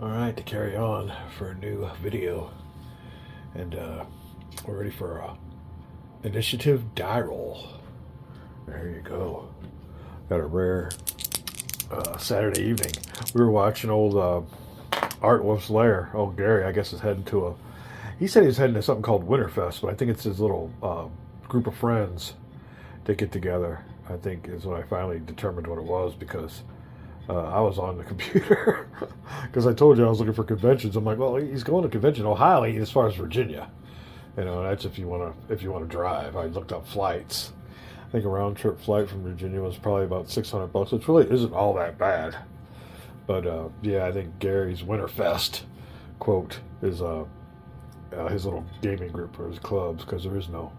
Alright, to carry on for a new video. And we're ready for Initiative Die Roll. There you go. Got a rare Saturday evening. We were watching old Art Wolf's Lair. Old Gary, I guess, is heading to a... He said he was heading to something called Winterfest, but I think it's his little group of friends to get together. I think is when I finally determined what it was, because I was on the computer because I told you I was looking for conventions. I'm like, well, he's going to convention Ohio as far as Virginia. You know, that's if you want to drive. I looked up flights. I think a round trip flight from Virginia was probably about $600, which really isn't all that bad. But yeah, I think Gary's Winterfest quote is his little gaming group or his clubs, because there is no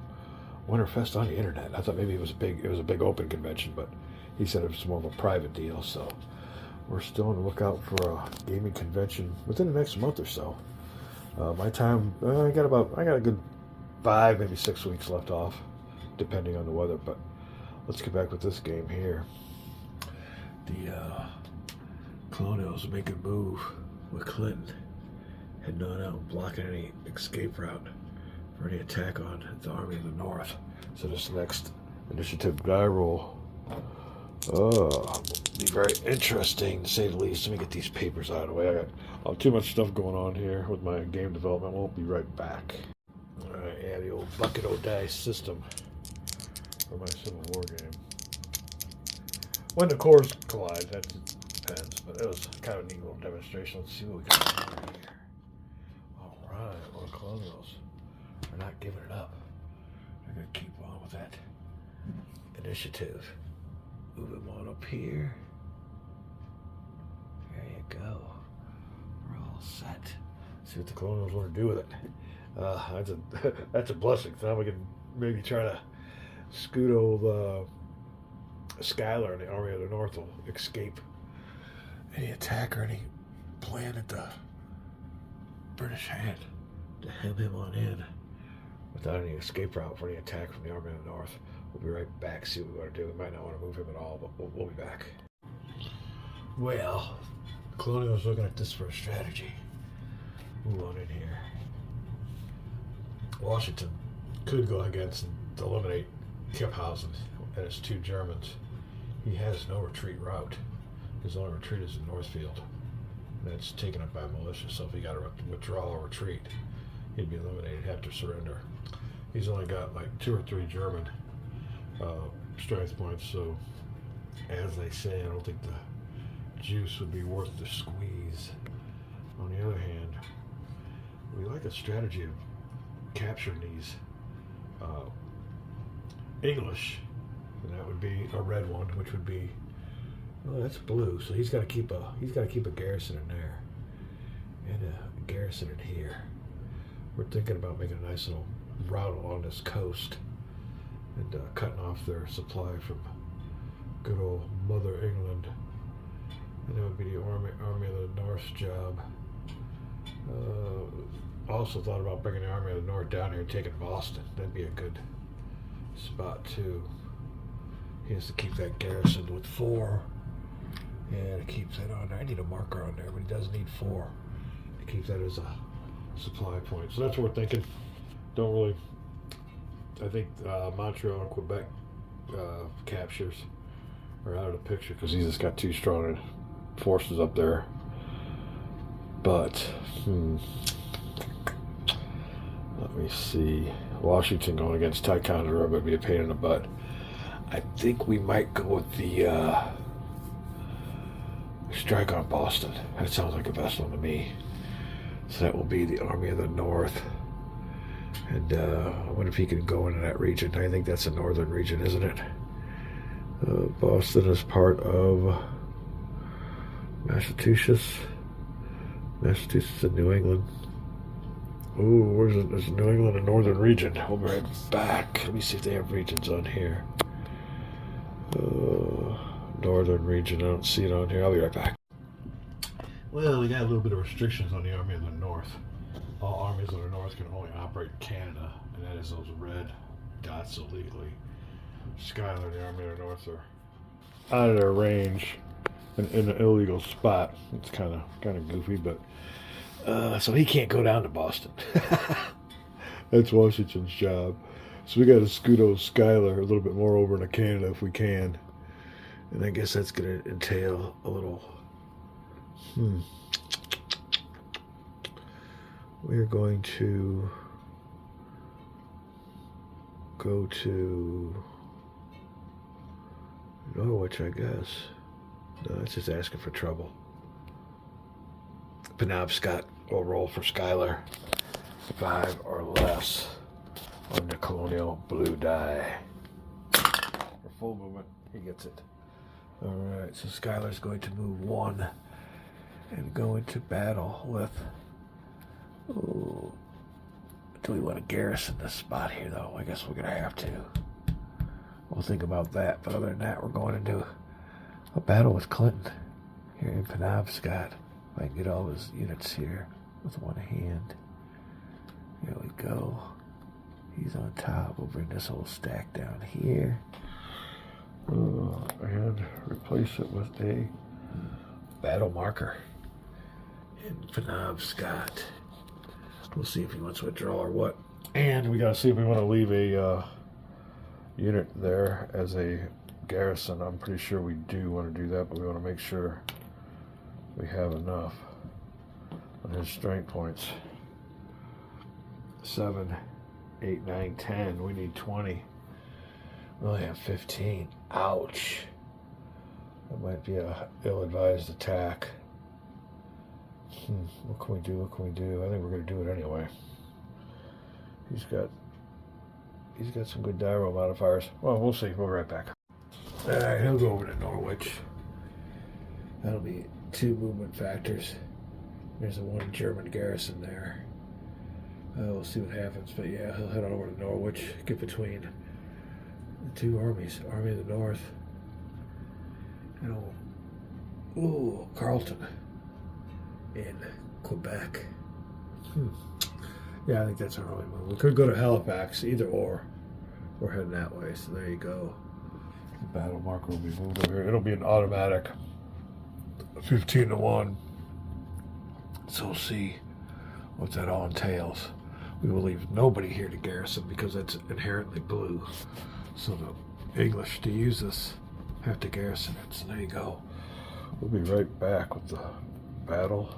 Winterfest on the internet. I thought maybe it was a big open convention, but he said it was more of a private deal. So we're still on the lookout for a gaming convention within the next month or so. My time, I got a good 5, maybe 6 weeks left off, depending on the weather. But let's get back with this game here. The Colonials making a move with Clinton, heading on out and blocking any escape route for any attack on the Army of the North. So this next initiative die roll, be very interesting to say the least. Let me get these papers out of the way. I got too much stuff going on here with my game development. We'll be right back. Alright, yeah, the old bucket o' dice system for my Civil War game. When the cores collide, that depends, but it was kind of a neat little demonstration. Let's see what we got here. Alright, well, Colonials are not giving it up. They're going to keep on with that initiative. Move him on up here. There you go. We're all set. See what the Colonials want to do with it. That's a blessing. Now we can maybe try to scoot old Schuyler and the Army of the North will escape any attack or any plan at the British had to hem him on in without any escape route for any attack from the Army of the North. We'll be right back, see what we want to do. We might not want to move him at all, but we'll be back. Well, the Colonials looking at this for a strategy. Move on in here. Washington could go against and eliminate Kipphausen and his 2 Germans. He has no retreat route. His only retreat is in Northfield. And that's taken up by militia, so if he got a withdrawal or retreat, he'd be eliminated, have to surrender. He's only got like 2 or 3 German strength points, so as they say, I don't think the juice would be worth the squeeze. On the other hand, we like a strategy of capturing these English, and that would be a red one, which would be, oh, that's blue, so he's got to keep a garrison in there and a garrison in here. We're thinking about making a nice little route along this coast and cutting off their supply from good old Mother England. And that would be the Army of the North's job. Also thought about bringing the Army of the North down here and taking Boston. That'd be a good spot too. He has to keep that garrison with 4. Yeah, to keep that on there. I need a marker on there, but he does need 4 to keep that as a supply point. So that's what we're thinking. Don't really... I think Montreal and Quebec captures are out of the picture because he's just got too strong forces up there. But let me see. Washington going against Ticonderoga would be a pain in the butt. I think we might go with the strike on Boston. That sounds like the best one to me. So that will be the Army of the North. And I wonder if he can go into that region. I think that's a northern region, isn't it? Boston is part of Massachusetts. Massachusetts and New England. Ooh, where's it? There's New England and northern region. We'll be right back. Let me see if they have regions on here. Northern region. I don't see it on here. I'll be right back. Well, we got a little bit of restrictions on the Army of the North. All armies of the North can only operate in Canada, and that is those red dots illegally. Schuyler and the Army of the North are out of their range in an illegal spot. It's kind of goofy, but so he can't go down to Boston. That's Washington's job. So we got to scoot old Skylar a little bit more over into Canada if we can, and I guess that's going to entail a little. We're going to go to Norwich, I guess. No, that's just asking for trouble. Penobscot will roll for Skylar. 5 or less on the Colonial Blue die. For full movement, he gets it. Alright, so Skylar's going to move 1 and go into battle with... Ooh. Do we want to garrison this spot here, though? I guess we're going to have to. We'll think about that. But other than that, we're going into a battle with Clinton here in Penobscot. If I can get all his units here with one hand. Here we go. He's on top. We'll bring this whole stack down here. And replace it with a battle marker in Penobscot. We'll see if he wants to withdraw or what. And we gotta see if we want to leave a unit there as a garrison. I'm pretty sure we do want to do that, but we want to make sure we have enough on his strength points. 7, 8, 9, 10. We need 20. We only have 15. Ouch. That might be a ill-advised attack. What can we do? What can we do? I think we're going to do it anyway. He's got some good die roll modifiers. Well, we'll see. We'll be right back. Alright, he'll go over to Norwich. That'll be 2 movement factors. There's a 1 German garrison there. We'll see what happens, but yeah, he'll head on over to Norwich, get between the 2 armies, Army of the North, and Carleton in Quebec. Yeah, I think that's our only move. We could go to Halifax, either or. We're heading that way, so there you go. The battle marker will be moved over here. It'll be an automatic 15-1. So we'll see what that all entails. We will leave nobody here to garrison because that's inherently blue. So the English to use this have to garrison it. So there you go. We'll be right back with the battle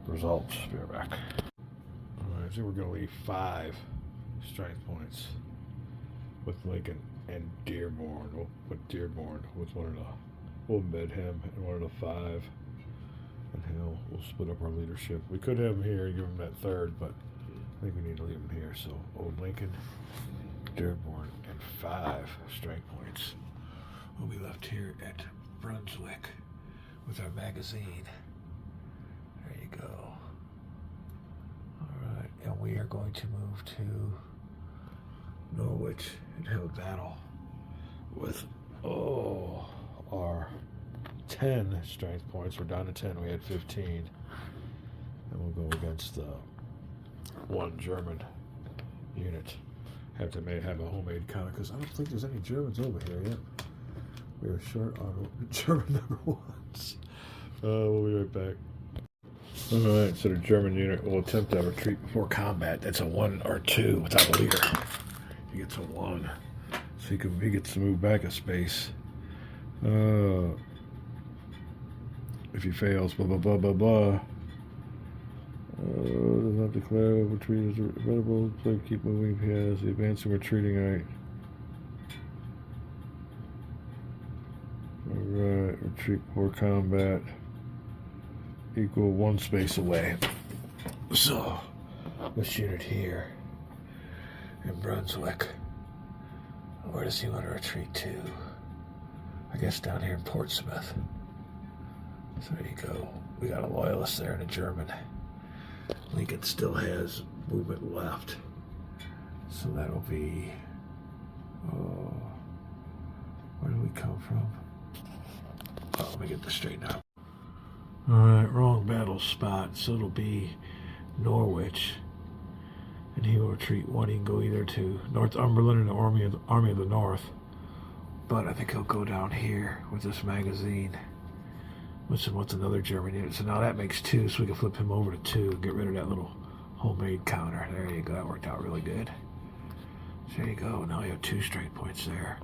results. Be right back. Alright, so we're going to leave 5 strength points with Lincoln and Dearborn. We'll put Dearborn with one of the... We'll embed him in one of the 5. And we'll split up our leadership. We could have him here and give him that 3rd, but I think we need to leave him here. So old Lincoln, Dearborn, and 5 strength points. We'll be left here at Brunswick with our magazine. There you go. Alright, and we are going to move to Norwich and have a battle with our 10 strength points. We're down to 10. We had 15. And we'll go against the 1 German unit. Have to have a homemade counter because I don't think there's any Germans over here yet. We are short on German number 1s. We'll be right back. Alright, so the German unit will attempt to retreat before combat. That's a 1 or 2 without a leader. He gets a 1. So he gets to move back a space. If he fails, blah, blah, blah, blah, blah. Does not declare retreat is available. Play keep moving if he has the advancing retreating right. Alright, retreat before combat. Equal 1 space away. So, this unit here in Brunswick. Where does he want to retreat to? I guess down here in Portsmouth. So there you go. We got a loyalist there and a German. Lincoln still has movement left. So that'll be... where do we come from? Oh, let me get this straightened out. Alright, wrong battle spot. So it'll be Norwich. And he will retreat 1. He can go either to Northumberland or the Army of the North. But I think he'll go down here with this magazine. Winston wants another German unit. So now that makes 2, so we can flip him over to 2 and get rid of that little homemade counter. There you go. That worked out really good. So there you go. Now you have 2 strength points there.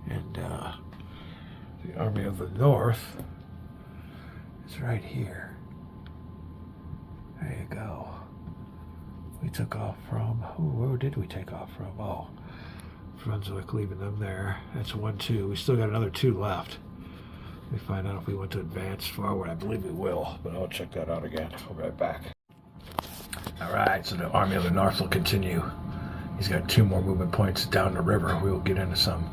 And the Army of the North is right here. There you go. We took off from, where did we take off from? Oh, Brunswick, leaving them there. That's 1, 2. We still got another 2 left. We find out if we want to advance forward. I believe we will, but I'll check that out again. I'll be right back. All right, so the Army of the North will continue. He's got 2 more movement points down the river. We will get into some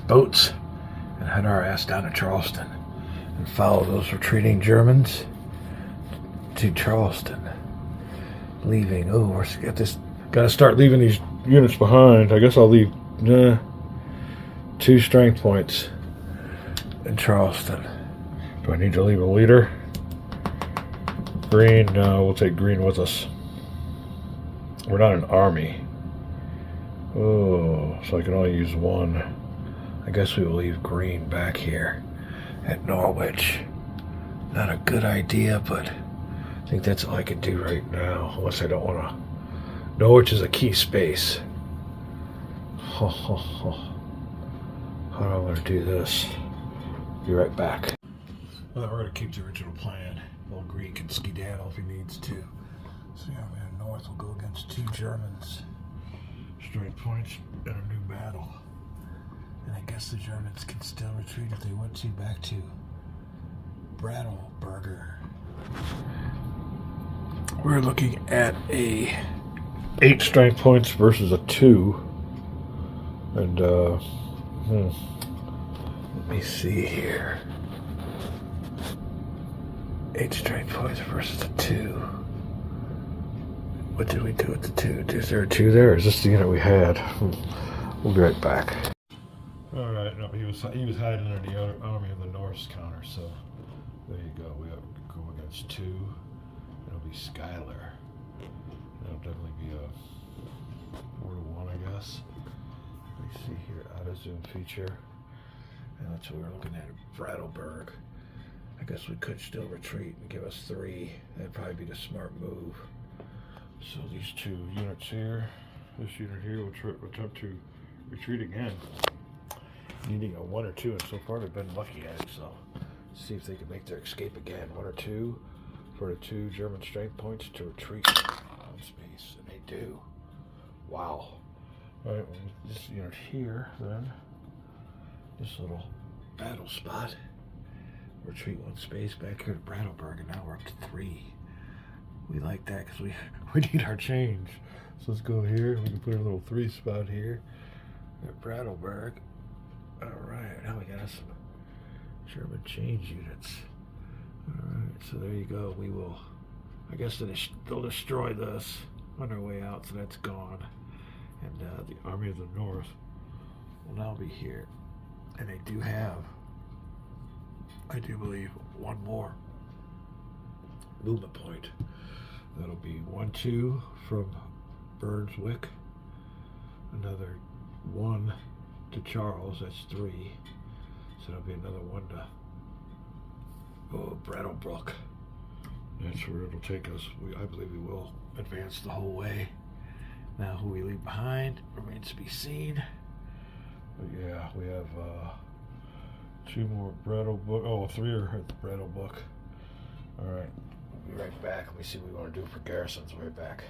boats and head our ass down to Charleston and follow those retreating Germans to Charleston. Leaving. We're got this. Got to start leaving these units behind. I guess I'll leave 2 strength points in Charleston. Do I need to leave a leader? Green. No, we'll take green with us. We're not an army. So I can only use 1. I guess we will leave green back here at Norwich. Not a good idea, but I think that's all I can do right now, unless I don't want to. Norwich is a key space. How do I want to do this? Be right back. Well, we're going to keep the original plan. Old Green can skedaddle if he needs to. So the Army of the North will go against 2 Germans. Straight points in a new battle. And I guess the Germans can still retreat if they want to back to Brattlebürger. We're looking at a 8 strength points versus a 2. And let me see here. 8 strength points versus a 2. What did we do with the 2? Is there a 2 there? Or is this the unit we had? We'll be right back. All right. No, he was hiding under the Army of the North's counter. So there you go. We have to go against 2. It'll be Schuyler. It'll definitely be a 4-1, I guess. Let me see here. Auto zoom feature. And that's what we're looking at. Brattlebürger. I guess we could still retreat and give us 3. That'd probably be the smart move. So these 2 units here, this unit here will attempt to retreat again. Needing a 1 or 2, and so far they've been lucky at it. So see if they can make their escape again. 1 or 2 for the 2 German strength points to retreat on space, and they do. Wow. All right, well, this unit here, then this little battle spot. Retreat 1 space back here to Brattlebürger, and now we're up to 3. We like that because we need our change. So let's go here. We can put a little 3 spot here at Brattlebürger. All right, now we got some German change units. All right, so there you go. We will, I guess they'll destroy this on their way out, so that's gone. And the Army of the North will now be here. And they do have, I do believe, 1 more movement point. That'll be 1, 2 from Brunswick. Another 1 to Charles, that's 3. So that'll be another 1 to Brattlebrook. That's where it'll take us. I believe we will advance the whole way. Now who we leave behind remains to be seen. But yeah, we have 2 more Brattlebrook. 3 are at the Brattlebrook. Alright, we'll be right back. Let me see what we want to do for garrisons. Right back.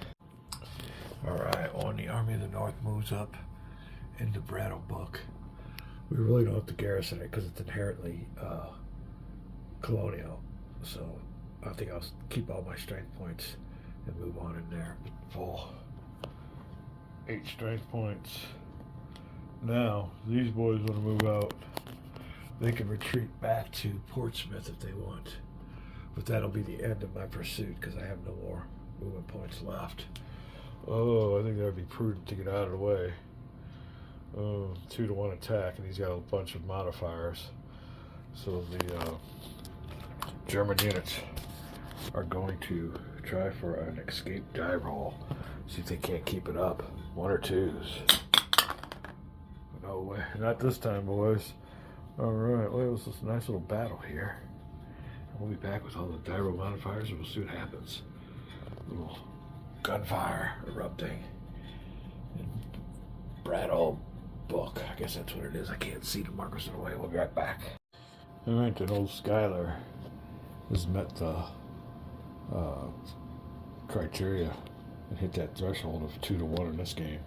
Alright, when the Army of the North moves up into Brattlebrook, we really don't have to garrison it because it's inherently colonial. So I think I'll keep all my strength points and move on in there. Full 8 strength points. Now, these boys want to move out. They can retreat back to Portsmouth if they want. But that'll be the end of my pursuit because I have no more movement points left. Oh, I think that would be prudent to get out of the way. 2 to 1 attack, and he's got a bunch of modifiers. So the German units are going to try for an escape die roll. See if they can't keep it up. 1 or 2s. No way. Not this time, boys. Alright, well, it was just a nice little battle here. We'll be back with all the gyro modifiers and we'll see what happens. A little gunfire erupting. And Brattle Book, I guess that's what it is. I can't see the markers in the way. We'll be right back. Alright, then old Skylar has met the criteria and hit that threshold of 2-1 in this game.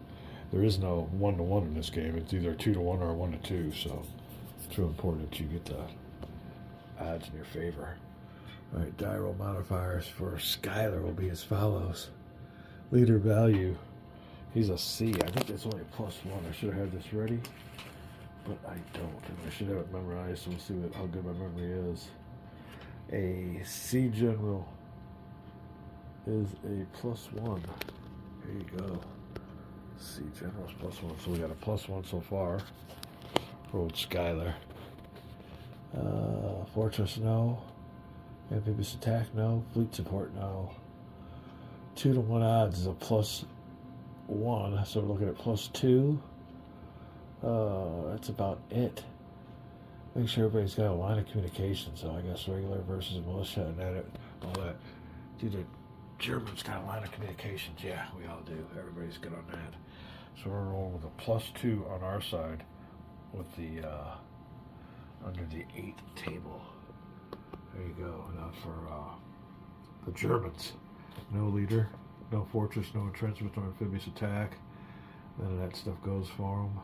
There is no 1-1 in this game. It's either 2-1 or 1-2, so it's real important that you get the odds in your favor. Alright, gyro modifiers for Skylar will be as follows. Leader value, he's a C. I think that's only a +1. I should have had this ready, but I don't. And I should have it memorized, so we'll see how good my memory is. A C general is a +1. There you go. C general's +1. So we got a +1 so far for old Skylar. Fortress, no. Amphibious attack, no. Fleet support, no. 2-1 odds is a +1, so we're looking at +2. That's about it. Make sure everybody's got a line of communication, so I guess regular versus militia and edit, all that. Dude, the Germans got a line of communications. Yeah, we all do. Everybody's good on that. So we're rolling with a +2 on our side with the under the 8 table. There you go. Now for the Germans, no leader, no fortress, no entrenchment, no amphibious attack. None of that stuff goes for them.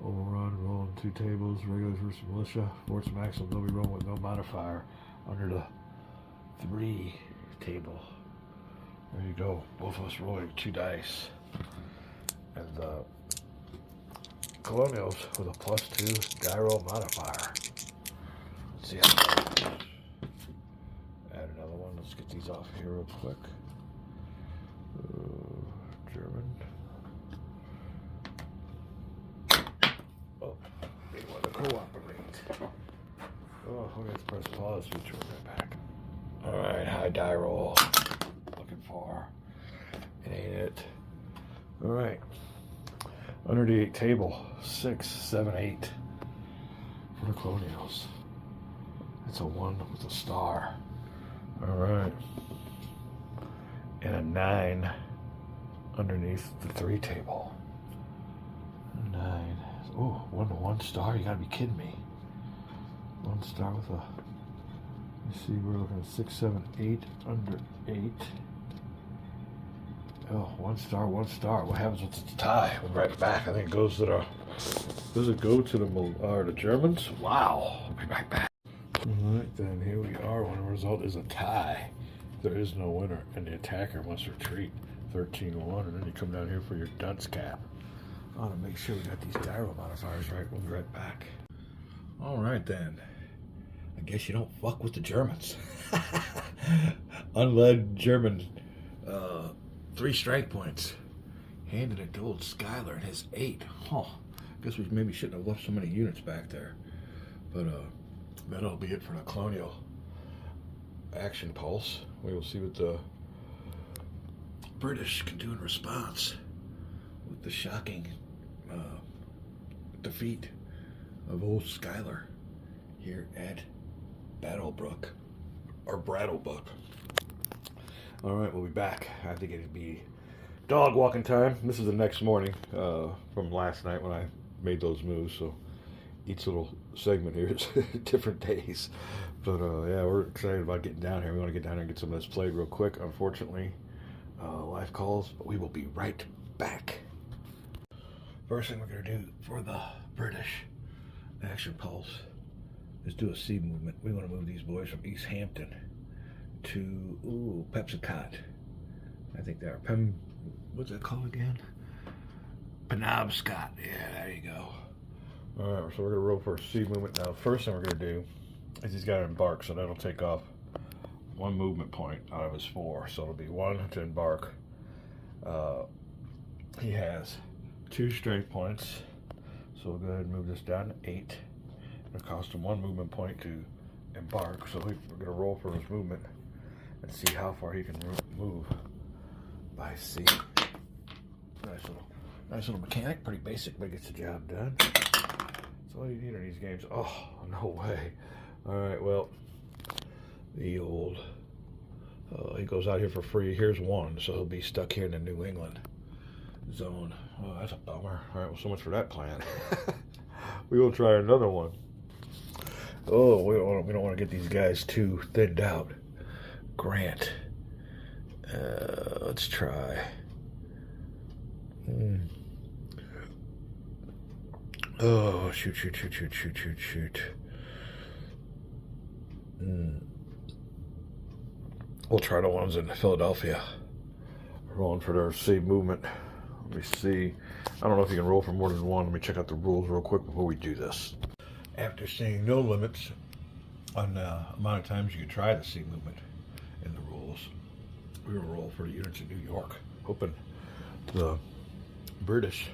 Overrun, rolling 2 tables, regulars versus militia. Force maximum, they'll be rolling with no modifier under the 3 table. There you go. Both of us rolling 2 dice. And the Colonials with a +2 gyro modifier. Let's see how that goes. Add another one. Let's get these off here real quick. German. Oh, they want to cooperate. Oh, we have to press pause switch. We'll right back. Alright, high die roll. Looking for. It ain't it. Alright. Under the 8 table. 6, 7, 8. For the Colonials. That's a 1 with a star. Alright. And a 9 underneath the 3 table. 9. Oh, 1 star? You gotta be kidding me. 1 star with a. You see, we're looking at 6, 7, 8 under 8. Oh, 1 star, 1 star. What happens with the tie? We'll be right back. I think it goes to the. Does it go to the Germans? Wow. We'll be right back. Alright, then here we are when the result is a tie. There is no winner, and the attacker must retreat 13-1, and then you come down here for your dunce cap. I want to make sure we got these gyro modifiers right. We'll be right back. Alright then. I guess you don't fuck with the Germans. Unled German, 3 strike points. Handed it to old Skylar and his 8. Huh. Guess we maybe shouldn't have left so many units back there. But, that'll be it for the Colonial action pulse. We will see what the British can do in response with the shocking defeat of old Skylar here at Battlebrook or Brattlebook. All right, we'll be back. I think it'd be dog walking time. This is the next morning from last night when I made those moves. So each little segment here is different days. But yeah, we're excited about getting down here. We want to get down here and get some of this played real quick. Unfortunately, live calls, but we will be right back. First thing we're going to do for the British action pulse is do a C movement. We want to move these boys from East Hampton to Pepsicot. I think they're what's that called again? Penobscot. Yeah, there you go. Alright, so we're going to roll for a C movement. Now, first thing we're going to do is he's got to embark, so that'll take off 1 movement point out of his 4. So it'll be 1 to embark. He has 2 strength points, so we'll go ahead and move this down to 8. It'll cost him 1 movement point to embark, so we're going to roll for his movement and see how far he can move by C. Nice little mechanic, pretty basic, but gets the job done. That's all you need in these games. Oh, no way. All right, well, the old, he goes out here for free. Here's one, so he'll be stuck here in the New England zone. Oh, that's a bummer. All right, well, so much for that plan. We will try another one. Oh, we don't want to get these guys too thinned out. Grant. Let's try. Oh, shoot. We'll try the ones in Philadelphia. Rolling for their save movement. Let me see. I don't know if you can roll for more than one. Let me check out the rules real quick before we do this. After seeing no limits on the amount of times you can try the save movement in the rules, we will roll for the units in New York, hoping the British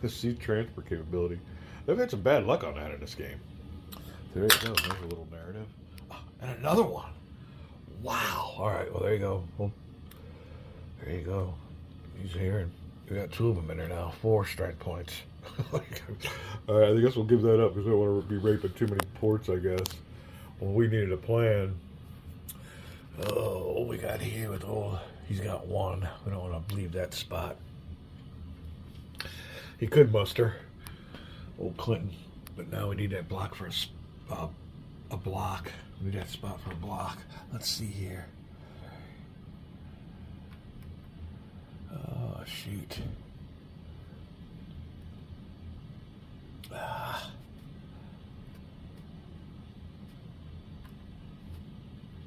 sea transport capability. They've had some bad luck on that in this game. There you go. There's a little narrative. Oh, and another one. Wow. All right. Well, there you go. Well, there you go. He's here, and we got 2 of them in there now. 4 strength points. All right. I guess we'll give that up because we don't want to be raping too many ports, I guess. When we needed a plan. Oh, what we got here with old. He's got 1. We don't want to leave that spot. He could muster old Clinton, but now we need that block for a block. We need that spot for a block. Let's see here. Oh, shoot.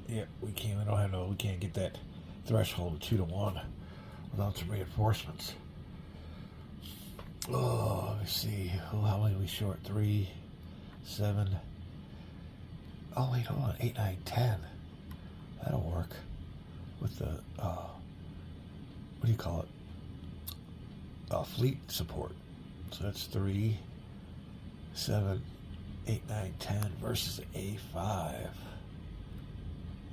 Yeah, we can't. We can't get that threshold of 2 to 1 without some reinforcements. Oh, let me see. Oh, how many are we short? 3, 7. Oh, wait, hold on. 8, 9, 10. That'll work with the, what do you call it? Fleet support. So that's 3, 7, 8, 9, 10 versus A5.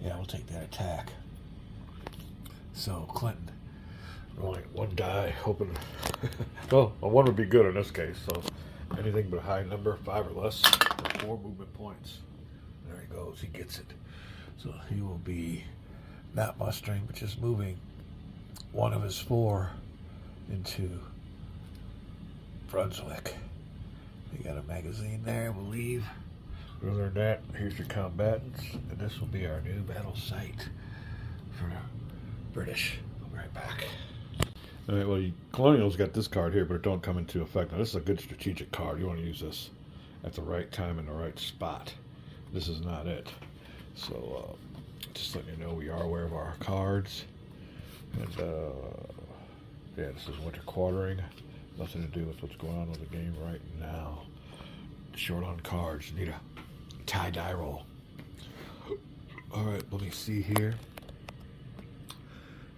Yeah, we'll take that attack. So, Clinton. Rolling 1 die, hoping. Well, a 1 would be good in this case. So anything but a high number, 5 or less, for 4 movement points. There he goes. He gets it. So he will be not mustering, but just moving 1 of his 4 into Brunswick. We got a magazine there. We'll leave. Other than that, here's your combatants, and this will be our new battle site for the British. We'll be right back. All right, well, Colonials got this card here, but it don't come into effect. Now, this is a good strategic card. You want to use this at the right time in the right spot. This is not it. So, just letting you know we are aware of our cards. And, yeah, this is winter quartering. Nothing to do with what's going on with the game right now. Short on cards. Need a tie-dye roll. All right, let me see here.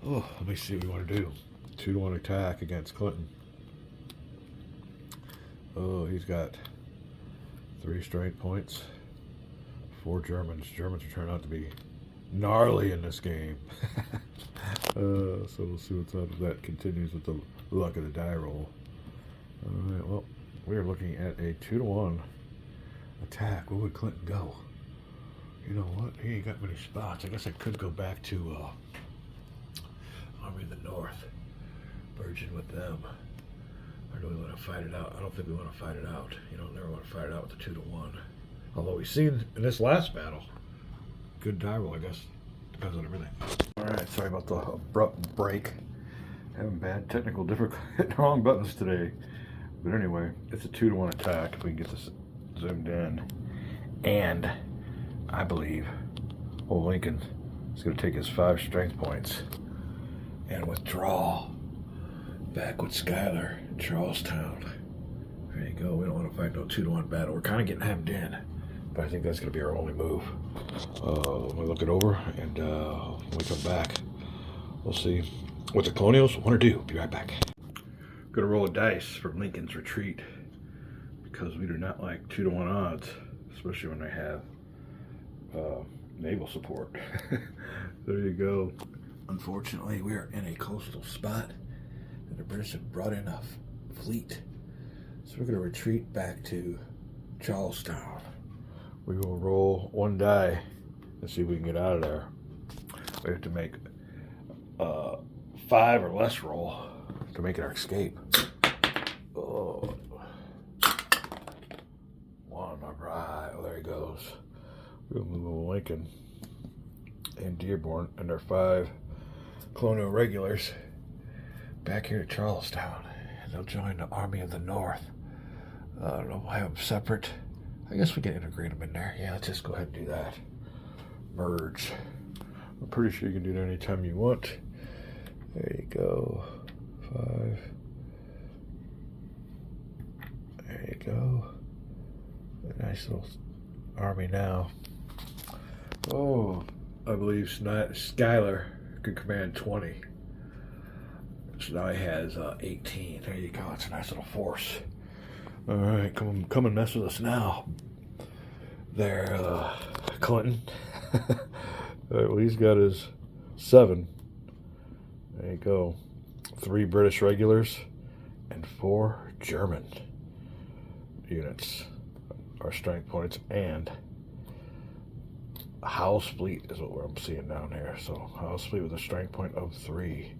Oh, let me see what we want to do. 2 to 1 attack against Clinton. Oh, he's got 3 strength points. 4 Germans. Germans are turning out to be gnarly in this game. So we'll see what's up if that continues with the luck of the die roll. All right, well, we are looking at a 2 to 1 attack. Where would Clinton go? You know what? He ain't got many spots. I guess I could go back to Army of the North. Merging with them. Or do we want to fight it out? I don't think we want to fight it out. You don't never want to fight it out with the 2 to 1. Although we've seen in this last battle, good die roll, I guess. Depends on everything. Alright, sorry about the abrupt break. Having bad technical difficulty. Hitting the wrong buttons today. But anyway, it's a 2 to 1 attack if we can get this zoomed in. And I believe old Lincoln is going to take his 5 strength points and withdraw back with Schuyler in Charlestown. There you go. We don't want to fight no 2 to 1 battle. We're kind of getting hemmed in, but I think that's going to be our only move. Let me look it over, and when we come back, we'll see what the Colonials want to do. Be right back. Gonna roll a dice for Lincoln's retreat because we do not like 2 to 1 odds, especially when they have naval support. There you go. Unfortunately, we are in a coastal spot, and the British have brought in a fleet, so we're going to retreat back to Charlestown. We will roll one die and see if we can get out of there. We have to make 5 or less roll to make our escape. Oh. 1, all right. Oh, there he goes. We'll move Lincoln and Dearborn and our 5 Colonial regulars back here to Charlestown. And they'll join the Army of the North. I don't know, have them separate. I guess we can integrate them in there. Yeah, let's just go ahead and do that. Merge. I'm pretty sure you can do that anytime you want. There you go. 5. There you go. A nice little army now. Oh, I believe Schuyler could command 20. So now he has 18. There you go. It's a nice little force. All right, come and mess with us now. There, Clinton. All right, well, he's got his 7. There you go. 3 British regulars and 4 German units. Our strength points, and Howe's fleet is what I'm seeing down here. So Howe's fleet with a strength point of 3.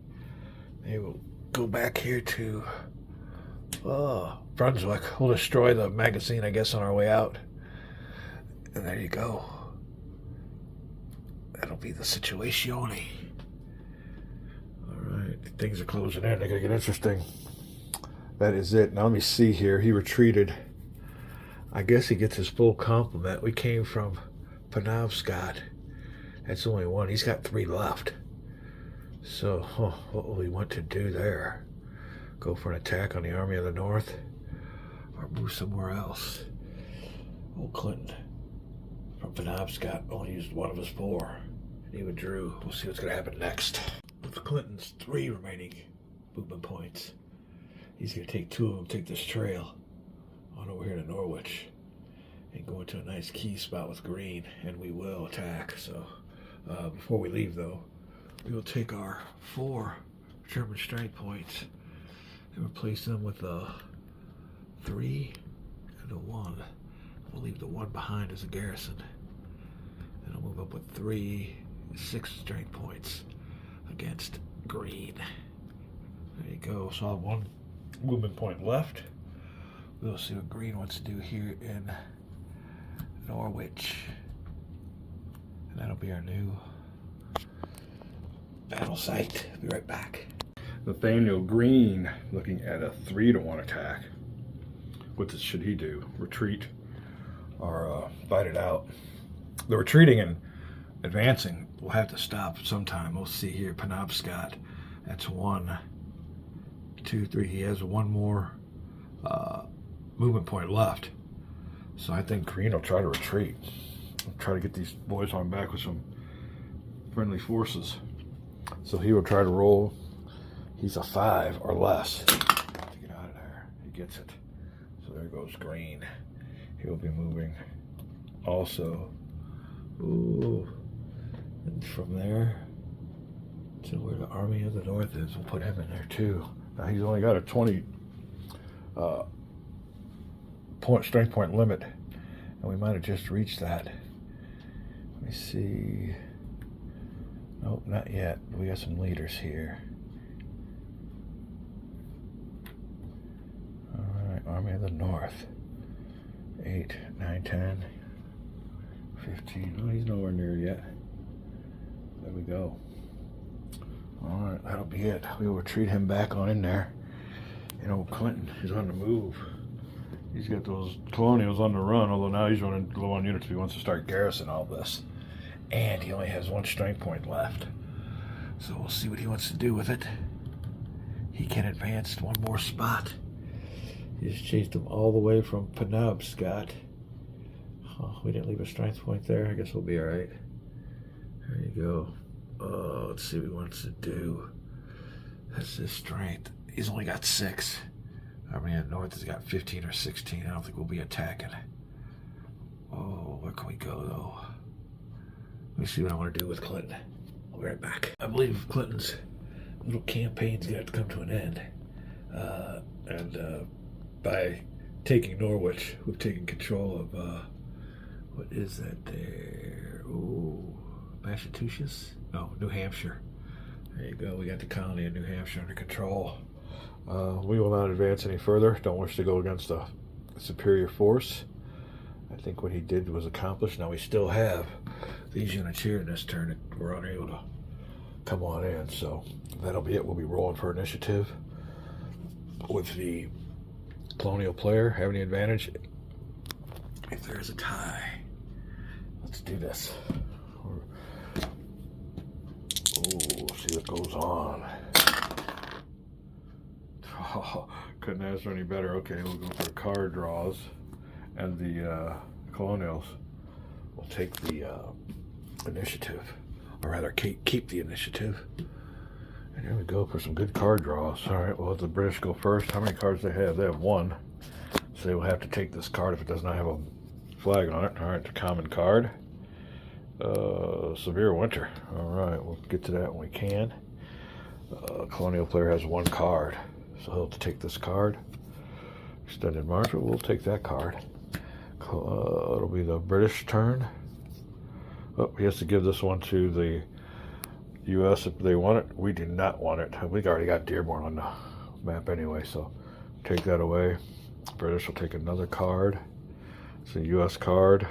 They will go back here to Brunswick. We'll destroy the magazine, I guess, on our way out. And there you go. That'll be the situazione. Alright, things are closing in. They're going to get interesting. That is it. Now let me see here. He retreated. I guess he gets his full complement. We came from Penobscot. That's only 1. He's got 3 left. So, what will he want to do there? Go for an attack on the Army of the North? Or move somewhere else? Old Clinton from Penobscot only used 1 of his 4. He withdrew. We'll see what's going to happen next. With Clinton's 3 remaining movement points, he's going to take 2 of them, take this trail on over here to Norwich, and go into a nice key spot with Green, and we will attack. So, before we leave, though, we will take our 4 German strength points and replace them with a 3 and a 1. We'll leave the 1 behind as a garrison, and I'll move up with 6 strength points against Green. There you go. So I have 1 movement point left. We'll see what Green wants to do here in Norwich, and that'll be our new battle site. Be right back. Nathaniel Green looking at a 3-to-1 attack. What should he do? Retreat or fight it out? The retreating and advancing will have to stop sometime. We'll see here. Penobscot. That's 1, 2, 3. He has 1 more movement point left. So I think Green will try to retreat. Try to get these boys on back with some friendly forces. So he will try to roll. He's a 5 or less to get out of there. He gets it. So there goes Green. He'll be moving also. Ooh. And from there to where the Army of the North is, we'll put him in there too. Now he's only got a 20 strength point limit, and we might have just reached that. Let me see. Nope, not yet. We got some leaders here. Alright, Army of the North. 8, 9, 10, 15. Oh, he's nowhere near yet. There we go. Alright, that'll be it. We will retreat him back on in there. And old Clinton is on the move. He's got those colonials on the run, although now he's running low on units if he wants to start garrison all this. And he only has 1 strength point left. So we'll see what he wants to do with it. He can advance 1 more spot. He just chased him all the way from Penobscot. Oh, we didn't leave a strength point there. I guess we'll be alright. There you go. Oh, let's see what he wants to do. That's his strength. He's only got 6. I mean, North has got 15 or 16. I don't think we'll be attacking. Oh, where can we go, though? Let me see what I want to do with Clinton. I'll be right back. I believe Clinton's little campaign's got to come to an end. And by taking Norwich. We've taken control of, what is that there? Ooh, Massachusetts? No, New Hampshire. There you go. We got the colony of New Hampshire under control. We will not advance any further. Don't wish to go against a superior force. I think what he did was accomplished. Now we still have these units here in this turn that we're unable to come on in. So that'll be it. We'll be rolling for initiative with the colonial player having the advantage. If there's a tie, let's do this. Ooh, see what goes on. Oh, couldn't ask for any better. Okay, we'll go for card draws, and the colonials will take the initiative, or rather keep the initiative. And here we go for some good card draws. All right, we'll let the British go first. How many cards they have? They have one, so they will have to take this card if it does not have a flag on it. All right, the common card. Severe winter. All right, we'll get to that when we can. Colonial player has one card, so he'll have to take this card. Extended march, we'll take that card. It'll be the British turn. Oh, he has to give this one to the U.S. if they want it. We do not want it. We already got Dearborn on the map anyway, so take that away. British will take another card. It's a U.S. card.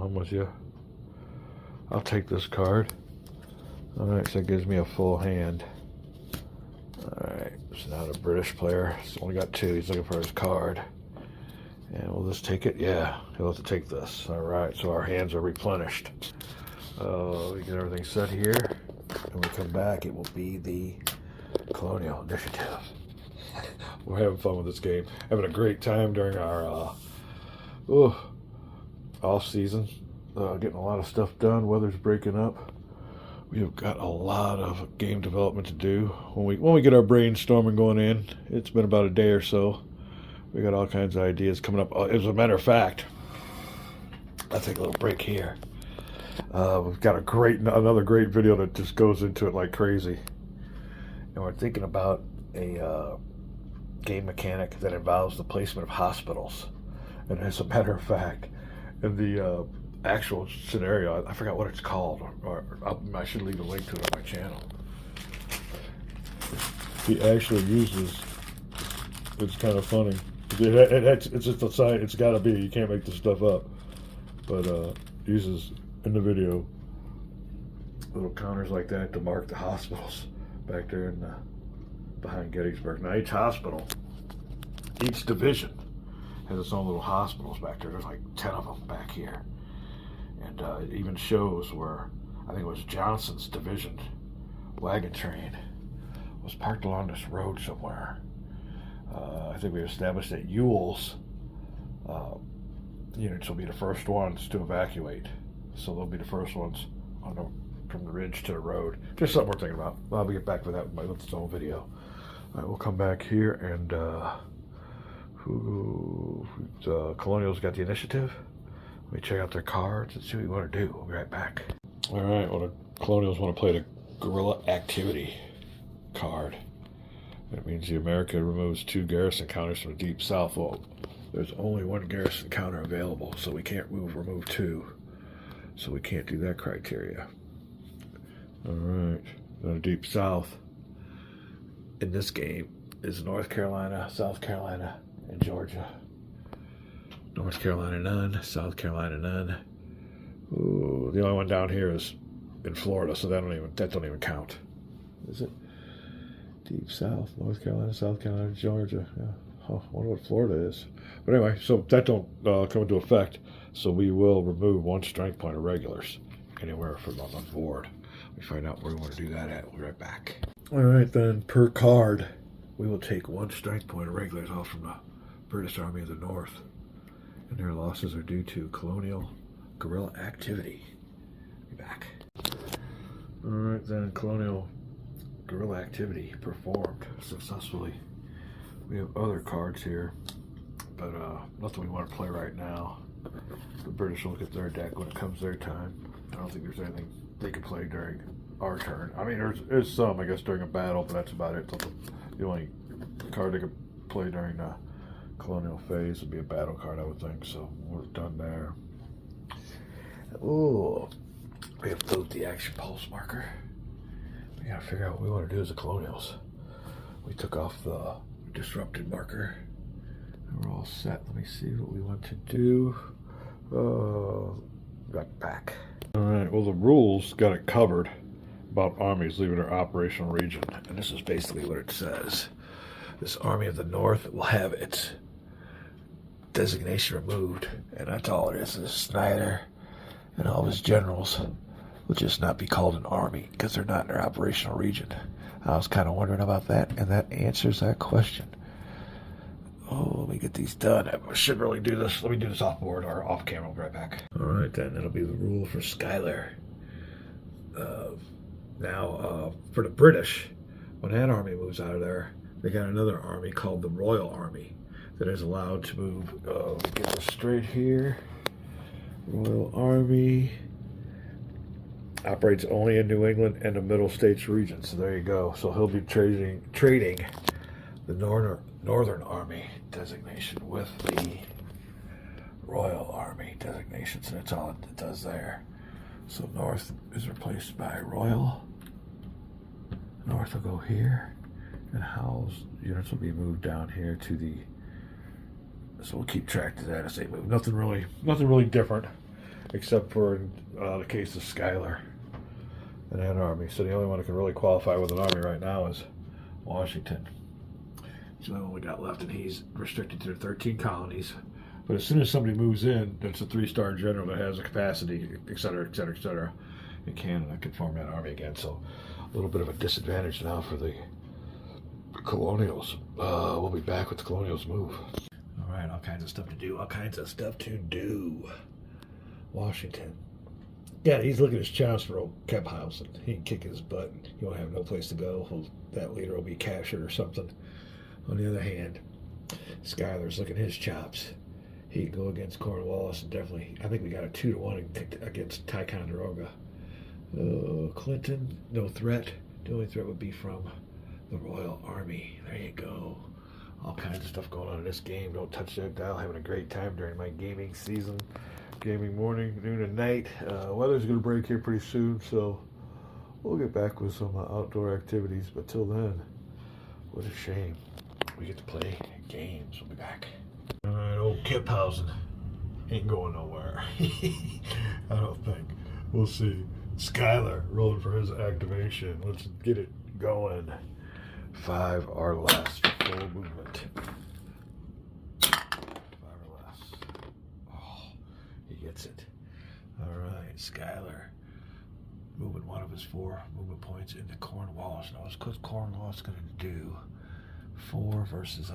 I'm with you. I'll take this card. Alright, so that gives me a full hand. Alright, so now the British player. He's only got two. He's looking for his card. And we'll just take it. Yeah, he'll have to take this. Alright, so our hands are replenished. We get everything set here. When we come back, it will be the colonial initiative. We're having fun with this game. Having a great time during our off season. Getting a lot of stuff done. Weather's breaking up. We have got a lot of game development to do. When we get our brainstorming going in, it's been about a day or so. We got all kinds of ideas coming up. As a matter of fact, I'll take a little break here. We've got another great video that just goes into it like crazy. And we're thinking about a game mechanic that involves the placement of hospitals. And as a matter of fact, in the actual scenario, I forgot what it's called, or I should leave a link to it on my channel. He actually uses, it's kind of funny. It's just a sign, it's got to be, you can't make this stuff up. But uses, in the video, little counters like that to mark the hospitals back there in behind Gettysburg. Now each hospital, each division has its own little hospitals back there. There's like 10 of them back here. And it even shows where, I think it was Johnson's division wagon train was parked along this road somewhere. I think we established that Ewell's units will be the first ones to evacuate. So they'll be the first ones from the ridge to the road. Just something we're thinking about. I'll get back with that with its own video. All right, we'll come back here and the Colonials got the initiative. Let me check out their cards and see what we want to do. We'll be right back. All right, well, the Colonials want to play the Guerrilla Activity card. That means the America removes 2 garrison counters from the Deep South. Well, there's only 1 garrison counter available, so we can't remove 2. So we can't do that criteria. All right, the Deep South in this game is North Carolina, South Carolina, and Georgia. North Carolina none, South Carolina none. Ooh, the only one down here is in Florida, so that don't even count. Is it? Deep South, North Carolina, South Carolina, Georgia. Yeah. Oh, I wonder what Florida is. But anyway, so that don't come into effect. So we will remove 1 strength point of regulars anywhere from on the board. We find out where we want to do that at. We'll be right back. All right, then per card, we will take 1 strength point of regulars off from the British Army of the North. And their losses are due to colonial guerrilla activity. Be back. All right, then colonial guerrilla activity performed successfully. We have other cards here, but nothing we want to play right now. The British will look at their deck when it comes their time. I don't think there's anything they can play during our turn. I mean, there's some, I guess, during a battle, but that's about it. So the only card they could play during the colonial phase would be a battle card, I would think. So we're done there. Ooh, we have moved the action pulse marker. We gotta figure out what we want to do as the colonials. We took off the disrupted marker. And we're all set. Let me see what we want to do. Got back. All right, well, the rules got it covered about armies leaving their operational region. And this is basically what it says. This Army of the North will have its designation removed. And that's all it is. Snyder and all of his generals will just not be called an army because they're not in their operational region. I was kind of wondering about that, and that answers that question. Oh, let me get these done. I should really do this. Let me do this off board or off camera. I'll be right back. All right, then. That'll be the rule for Schuyler. Now, for the British, when that army moves out of there, they got another army called the Royal Army that is allowed to move. Let me get this straight here. Royal Army operates only in New England and the Middle States region. So there you go. So he'll be trading the Northern Army designation with the Royal Army designation. So that's all it does there. So North is replaced by Royal. North will go here, and Howe's units will be moved down here to the. So we'll keep track of that as they move. Nothing really different, except for the case of Schuyler and that army. So the only one that can really qualify with an army right now is Washington. So the only got left, and he's restricted to 13 colonies. But as soon as somebody moves in, that's a 3-star general that has a capacity, et cetera, et cetera, et cetera, in Canada can form that army again. So a little bit of a disadvantage now for the colonials. We'll be back with the colonials move. All right, all kinds of stuff to do. Washington. Yeah, he's looking at his chance for old Kemphausen. He can kick his butt. He won't have no place to go. That leader will be captured or something. On the other hand, Schuyler's looking at his chops. He can go against Cornwallis, and definitely, I think we got a 2-1 against Ticonderoga. Clinton, no threat. The only threat would be from the Royal Army. There you go. All kinds of stuff going on in this game. Don't touch that dial. Having a great time during my gaming season. Gaming morning, noon, and night. Weather's going to break here pretty soon, so we'll get back with some outdoor activities. But till then, what a shame. We get to play games. We'll be back. All right, old Kemphausen ain't going nowhere. I don't think. We'll see. Schuyler rolling for his activation. Let's get it going. 5 or less for full movement. 5 or less. Oh, he gets it. All right, Schuyler moving one of his 4 movement points into Cornwallis. Now, what's Cornwallis going to do? 4 versus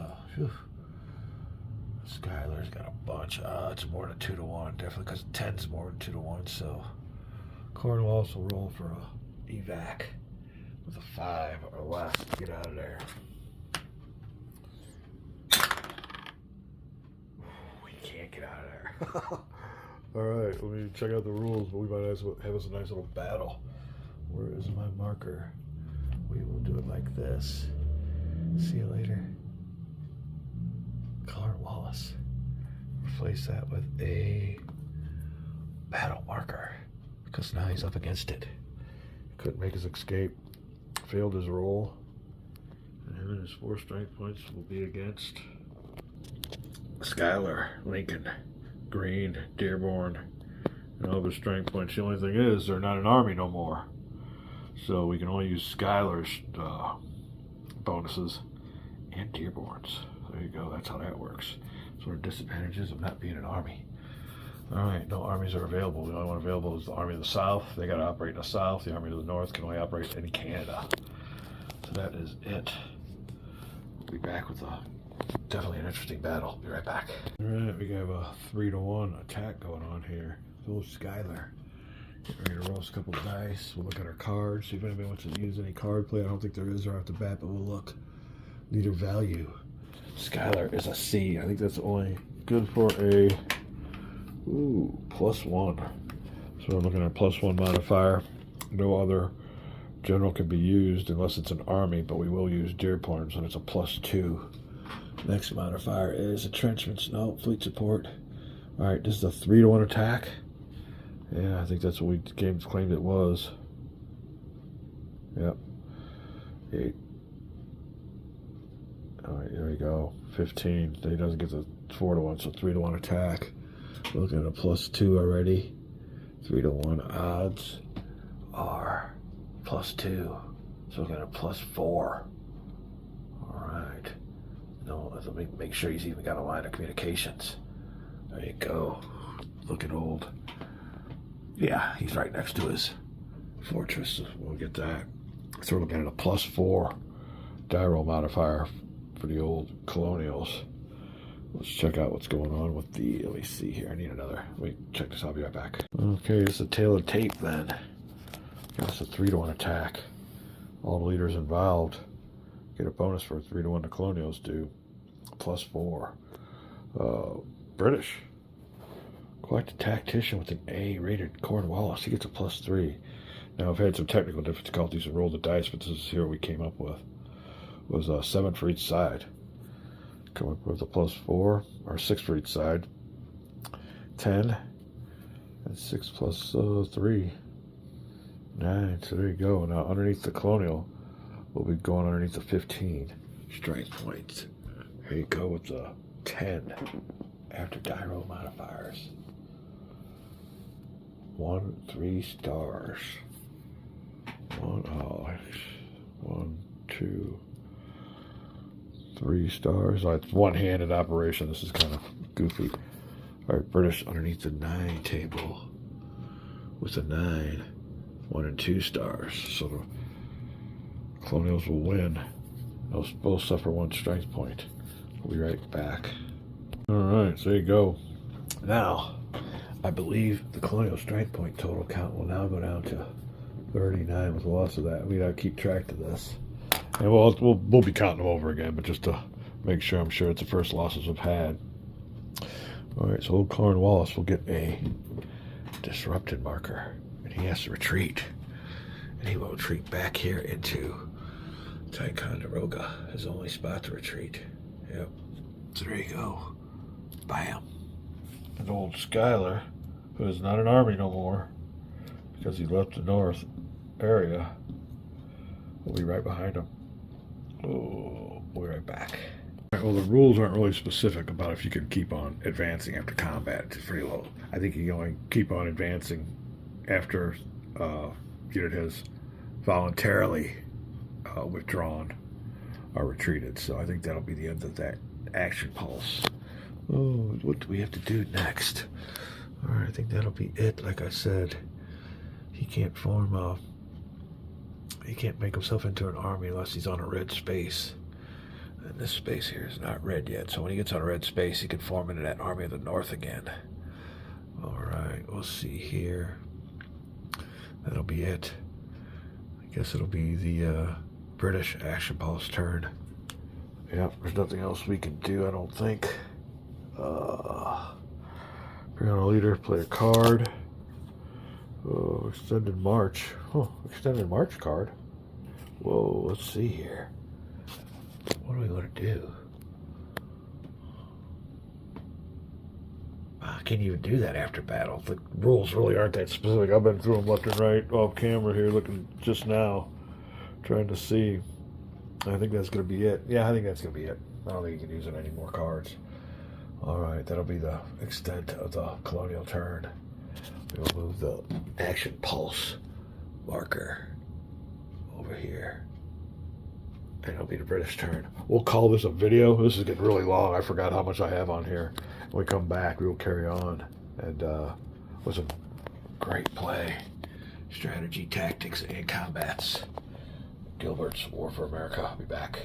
Schuyler's got a bunch. It's more than 2-1, definitely, because 10's more than 2-1. So Cornwallis will roll for a evac with a 5 or less to get out of there. We can't get out of there. All right, let me check out the rules, but we might have us a nice little battle. Where is my marker? We will do it like this. See you later. Cornwallis. Replace that with a battle marker, because now he's up against it. Couldn't make his escape. Failed his roll. And then his 4 strength points will be against Schuyler, Lincoln, Greene, Dearborn, and all of his strength points. The only thing is, they're not an army no more. So we can only use Schuyler's bonuses and Dearborn's. There you go. That's how that works. Sort of disadvantages of not being an army. All right, no armies are available. The only one available is the Army of the South. They got to operate in the South. The Army of the North can only operate in Canada. So that is it. We'll be back with definitely an interesting battle. Be right back. All right, we have a 3-1 attack going on here. So Schuyler. We're going to roll a couple of dice. We'll look at our cards, see if anybody wants to use any card play. I don't think there is right off the bat, but we'll look. Leader value. Schuyler is a C. I think that's only good for a +1. So I'm looking at a +1 modifier. No other general can be used unless it's an army, but we will use Dearborn's when it's a +2. Next modifier is entrenchments. No, fleet support. All right, this is a 3-to-1 attack. Yeah, I think that's what the games claimed it was. Yep. 8. All right, there we go. 15. He doesn't get the 4-to-1, so 3-to-1 attack. We're looking at a +2 already. 3-to-1 odds are +2. So we're looking at a +4. All right. No, let me make sure he's even got a line of communications. There you go. Looking old. Yeah, he's right next to his fortress. We'll get that. So we're looking at a +4 die roll modifier for the old colonials. Let's check out what's going on with the, let me see here. I need another. Let me check this. I'll be right back. Okay, this is a tail of tape then. That's a 3-to-1 attack. All the leaders involved get a bonus for 3-to-1 the colonials do. +4. British. Quite a tactician with an A-rated Cornwallis. He gets a +3. Now, I've had some technical difficulties to roll the dice, but this is here what we came up with. It was 7 for each side. Come up with a +4, or 6 for each side. 10. And 6 plus 3. 9. So there you go. Now, underneath the colonial, we'll be going underneath the 15 strength points. There you go with the 10 after die roll modifiers. 1, 3 stars. 1, 2, 3 stars. Oh, it's one-handed operation. This is kind of goofy. All right, British underneath the 9 table with a 9, 1 and 2 stars. So the colonials will win. They'll both suffer 1 strength point. We'll be right back. All right, so there you go. Now, I believe the colonial strength point total count will now go down to 39 with the loss of that. We gotta keep track of this. And we'll be counting them over again, but just to make sure, I'm sure it's the first losses we've had. All right, so old Cornwallis will get a disrupted marker, and he has to retreat. And he will retreat back here into Ticonderoga, his only spot to retreat. Yep. So there you go. Bam. And old Schuyler, who is not an army no more, because he left the north area, will be right behind him. Oh, we'll be right back. Right, well, the rules aren't really specific about if you can keep on advancing after combat. It's pretty low. I think you can only keep on advancing after unit has voluntarily withdrawn or retreated. So I think that'll be the end of that action pulse. Oh, what do we have to do next? All right, I think that'll be it. Like I said, he can't form he can't make himself into an army unless he's on a red space. And this space here is not red yet. So when he gets on a red space, he can form into that Army of the North again. All right, we'll see here. That'll be it. I guess it'll be the British action pulse turn. Yep, there's nothing else we can do, I don't think. Bring on a leader, play a card. Oh, extended march. Oh, extended march card. Whoa, let's see here. What do we want to do? I can't even do that after battle. The rules really aren't that specific. I've been through them left and right off camera here, looking just now, trying to see. I think that's going to be it. Yeah, I think that's going to be it. I don't think you can use it any more cards. All right, that'll be the extent of the colonial turn. We'll move the action pulse marker over here. And it'll be the British turn. We'll call this a video. This is getting really long. I forgot how much I have on here. When we come back, we will carry on. And with some great play, strategy, tactics, and combats. Gilbert's War for America. I'll be back.